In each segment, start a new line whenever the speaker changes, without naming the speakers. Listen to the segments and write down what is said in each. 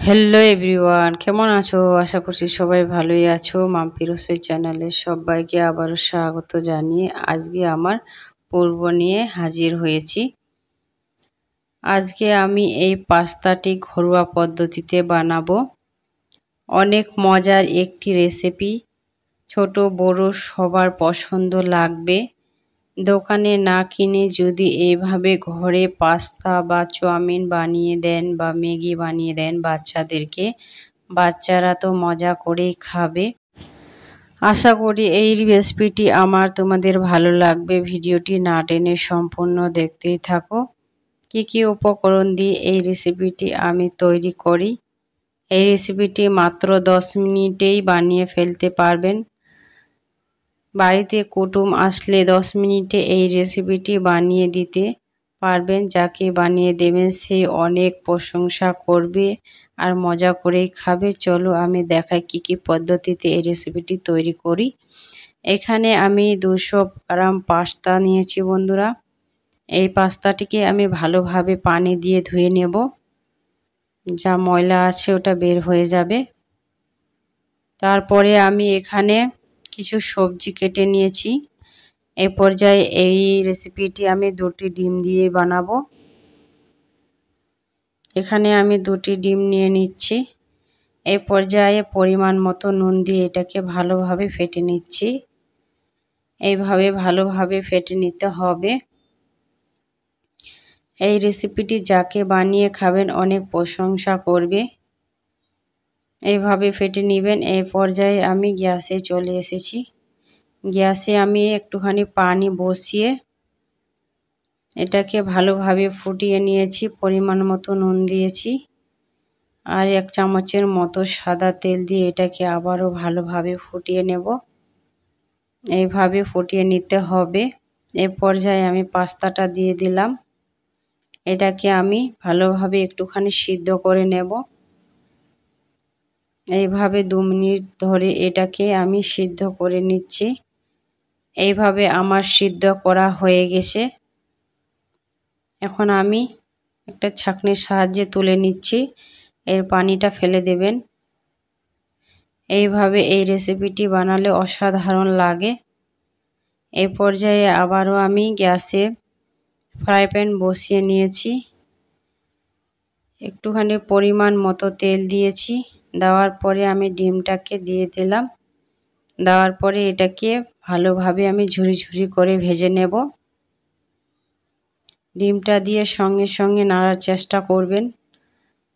Hello everyone, কেমন আছো? আশা করছি সবাই ভালোই আছো। মাম্পি রসোই চ্যানেলে সবাইকে আবারও স্বাগত জানিয়ে আজকে আমার পর্ব নিয়ে হাজির হয়েছি। আজকে আমি এই পাস্তাটি ঘরোয়া পদ্ধতিতে বানাবো। অনেক মজার একটি রেসিপি, ছোট বড় সবার পছন্দ লাগবে। দোকানে না কিনে যদি এইভাবে ঘরে পাস্তা বা চাউমিন বানিয়ে দেন বা ম্যাগি বানিয়ে দেন বাচ্চাদেরকে, বাচ্চারা তো মজা করেই খাবে। আশা করি এই রেসিপিটি তোমাদের ভালো লাগবে। ভিডিওটি না টেনে সম্পূর্ণ দেখতেই থাকো। কি কি উপকরণ দিয়ে এই রেসিপিটি আমি তৈরি করি। এই রেসিপিটি মাত্র 10 মিনিটেই বানিয়ে ফেলতে পারবেন। বাড়িতে কুটুম আসলে 10 মিনিটে এই রেসিপিটি বানিয়ে দিতে পারবেন। যাকে বানিয়ে দেবেন সে অনেক প্রশংসা করবে আর মজা করেই খাবে। চলো আমি দেখাই কি কি পদ্ধতিতে এই রেসিপিটি তৈরি করি। এখানে আমি 200 গ্রাম পাস্তা নিয়েছি বন্ধুরা। এই পাস্তাটিকে আমি ভালোভাবে পানি দিয়ে ধুয়ে নেব, যা ময়লা আছে ওটা বের হয়ে যাবে। তারপরে আমি এখানে কিছু সবজি কেটে নিয়েছি। এই পর্যায়ে এই রেসিপিটি আমি 2টি ডিম দিয়ে বানাবো। এখানে আমি 2টি ডিম নিয়ে নিচ্ছি। এই পর্যায়ে পরিমাণ মতো নুন দিয়ে এটাকে ভালোভাবে ফেটে নিচ্ছি। এইভাবে ভালোভাবে ফেটে নিতে হবে। এই রেসিপিটি যাকে বানিয়ে খাবেন অনেক প্রশংসা করবে। এইভাবে ফেটে নেবেন। এই পর্যায়ে আমি গ্যাসে চলে এসেছি। গ্যাসে আমি একটুখানি পানি বসিয়ে এটাকে ভালোভাবে ফুটিয়ে নিয়েছি। পরিমাণ মতো নুন দিয়েছি আর 1 চামচের মতো সাদা তেল দিয়ে এটাকে আবারও ভালোভাবে ফুটিয়ে নেব। এইভাবে ফুটিয়ে নিতে হবে। এই পর্যায়ে আমি পাস্তাটা দিয়ে দিলাম। এটাকে আমি ভালোভাবে একটুখানি সিদ্ধ করে নেব। এইভাবে 2 মিনিট ধরে এটাকে আমি সিদ্ধ করে নিচ্ছি। এইভাবে আমার সিদ্ধ করা হয়ে গেছে। এখন আমি একটা ছাঁকনির সাহায্যে তুলে নিচ্ছি। এর পানিটা ফেলে দেবেন। এইভাবে এই রেসিপিটি বানালে অসাধারণ লাগে। এই পর্যায়ে আবারও আমি গ্যাসে ফ্রাই প্যান বসিয়ে নিয়েছি। একটুখানি পরিমাণ মতো তেল দিয়েছি। দেওয়ার পরে আমি ডিমটাকে দিয়ে দিলাম। দেওয়ার পরে এটাকে ভালোভাবে আমি ঝুরি ঝুরি করে ভেজে নেব। ডিমটা দিয়ে সঙ্গে সঙ্গে নাড়ার চেষ্টা করবেন,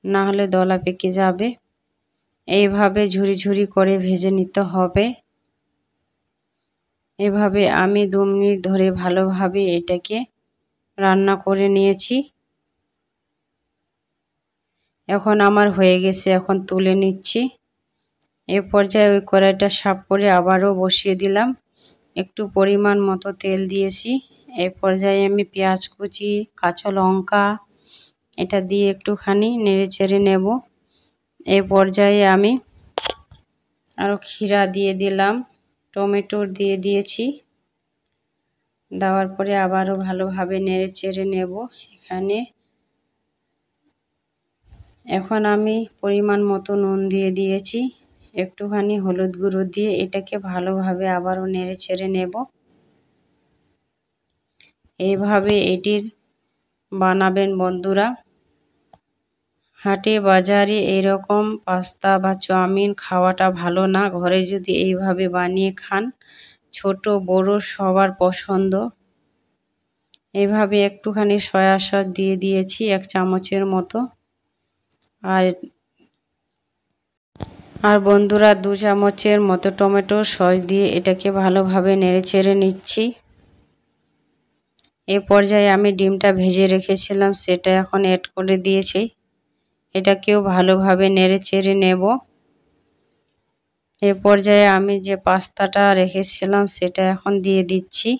না হলে দলা পেকে যাবে। এইভাবে ঝুরি ঝুরি করে ভেজে নিতে হবে। এভাবে আমি 2 মিনিট ধরে ভালোভাবে এটাকে রান্না করে নিয়েছি। এখন আমার হয়ে গেছে, এখন তুলে নিচ্ছি। এ পর্যায়ে ওই কড়াইটা সাফ করে আবারও বসিয়ে দিলাম। একটু পরিমাণ মতো তেল দিয়েছি। এই পর্যায়ে আমি পেঁয়াজ কুচি, কাঁচা লঙ্কা এটা দিয়ে একটুখানি নেড়ে চেড়ে নেব। এই পর্যায়ে আমি আরও ক্ষীরা দিয়ে দিলাম, টমেটো দিয়ে দিয়েছি। দেওয়ার পরে আবারও ভালোভাবে নেড়ে চেড়ে নেব। এখন আমি পরিমাণ মতো নুন দিয়ে দিয়েছি, একটুখানি হলুদ গুঁড়ো দিয়ে এটাকে ভালোভাবে আবারও নেড়ে চেড়ে নেব। এইভাবে এটির বানাবেন বন্ধুরা। হাটে বাজারে এরকম পাস্তা বা চাউমিন খাওয়াটা ভালো না। ঘরে যদি এইভাবে বানিয়ে খান, ছোট বড় সবার পছন্দ। এইভাবে একটুখানি সয়া সস দিয়ে দিয়েছি 1 চামচের মতো। আর বন্ধুরা 2 চামচের মতো টমেটো সস দিয়ে এটাকে ভালোভাবে নেড়ে চেড়ে নিচ্ছি। এ পর্যায়ে আমি ডিমটা ভেজে রেখেছিলাম সেটা এখন অ্যাড করে দিয়েছি। এটাকেও ভালোভাবে নেড়ে চেড়ে নেব। এ পর্যায়ে আমি যে পাস্তাটা রেখেছিলাম সেটা এখন দিয়ে দিচ্ছি।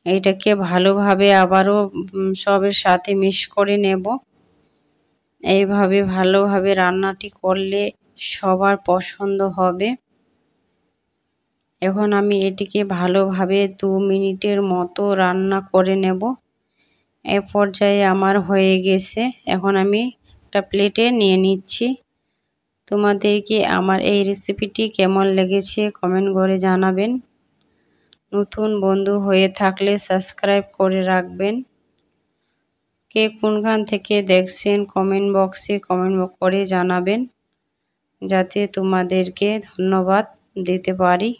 এইটাকে ভালোভাবে আবারও সবের সাথে মিক্স করে নেব। এইভাবে ভালোভাবে রান্নাটি করলে সবার পছন্দ হবে। এখন আমি এটিকে ভালোভাবে 2 মিনিটের মতো রান্না করে নেব। এ পর্যায়ে আমার হয়ে গেছে। এখন আমি একটা একটা প্লেটে নিয়ে নিচ্ছি। তোমাদেরকে আমার এই রেসিপিটি কেমন লেগেছে কমেন্ট করে জানাবেন। নতুন বন্ধু হয়ে থাকলে সাবস্ক্রাইব করে রাখবেন। কে কোনখান থেকে দেখছেন কমেন্ট বক্সে কমেন্ট করে জানাবেন, যাতে তোমাদেরকে ধন্যবাদ দিতে পারি।